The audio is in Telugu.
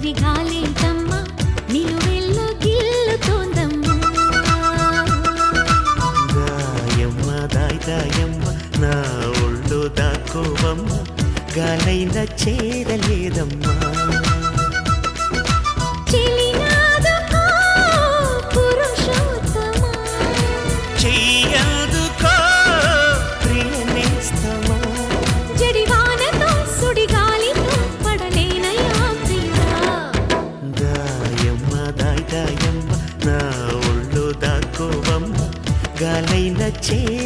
తొందరి గాలేంటమ్మా నిలువెల్ల గిల్లుతోందమ్మా దాయమ్మ దాయమ్మ నా ఒళ్ళు దాక్కోవమ్మ గాలైన చేరలేదమ్మా గాలైన చే